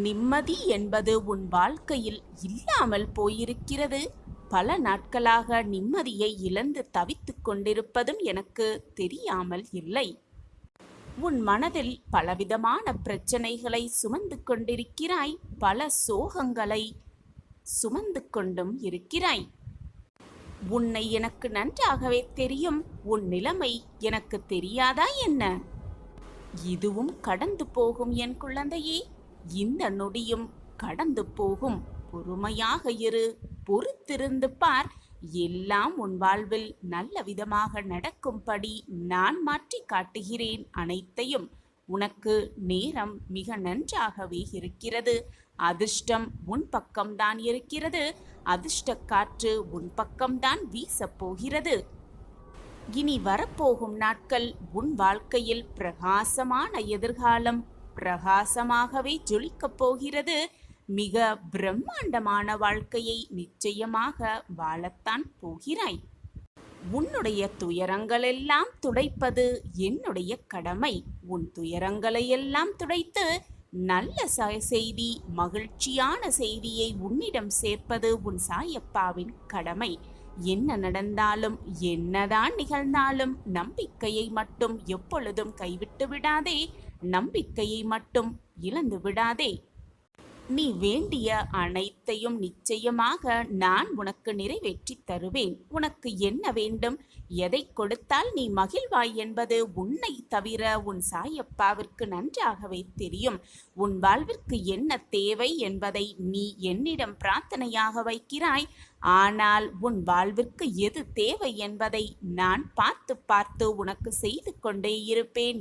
நிம்மதி என்பது உன் வாழ்க்கையில் இல்லாமல் போயிருக்கிறது. பல நாட்களாக நிம்மதியை இழந்து தவித்துக் கொண்டிருப்பதும் எனக்கு தெரியாமல் இல்லை. உன் மனதில் பலவிதமான பிரச்சனைகளை சுமந்து கொண்டிருக்கிறாய். பல சோகங்களை சுமந்து கொண்டும் இருக்கிறாய். உன்னை எனக்கு நன்றாகவே தெரியும். உன் நிலைமை எனக்கு தெரியாதா என்ன? இதுவும் கடந்து போகும் என் குழந்தையே. இந்த நொடியும் கடந்து போகும். பொறுமையாக இரு, பொறுத்திருந்து பார். எல்லாம் உன் வாழ்வில் நல்ல விதமாக நடக்கும்படி நான் மாற்றி காட்டுகிறேன் அனைத்தையும். உனக்கு நேரம் மிக நன்றாகவே இருக்கிறது. அதிர்ஷ்டம் உன் பக்கம்தான் இருக்கிறது. அதிர்ஷ்ட காற்று உன் பக்கம்தான் வீசப் போகிறது. இனி வரப்போகும் நாட்கள் உன் வாழ்க்கையில் பிரகாசமான எதிர்காலம் பிரகாசமாகவே ஜொலிக்கப் போகிறது. மிக பிரம்மாண்டமான வாழ்க்கையை நிச்சயமாக வாழத்தான் போகிறாய். உன்னுடைய துயரங்களெல்லாம் துடைப்பது என்னுடைய கடமை. உன் துயரங்களையெல்லாம் துடைத்து நல்ல செய்தி, மகிழ்ச்சியான செய்தியை உன்னிடம் சேர்ப்பது உன் சாயப்பாவின் கடமை. என்ன நடந்தாலும் என்னதான் நிகழ்ந்தாலும் நம்பிக்கையை மட்டும் எப்பொழுதும் கைவிட்டு விடாதே. நம்பிக்கையை மட்டும் இழந்து விடாதே. நீ வேண்டிய அனைத்தையும் நிச்சயமாக நான் உனக்கு நிறைவேற்றி தருவேன். உனக்கு என்ன வேண்டும், எதை கொடுத்தால் நீ மகிழ்வாய் என்பது உன்னை தவிர உன் சாயப்பாவிற்கு நன்றாகவே தெரியும். உன் வாழ்விற்கு என்ன தேவை என்பதை நீ என்னிடம் பிரார்த்தனையாக வைக்கிறாய். ஆனால் உன் வாழ்விற்கு எது தேவை என்பதை நான் பார்த்து பார்த்து உனக்கு செய்து கொண்டே இருப்பேன்.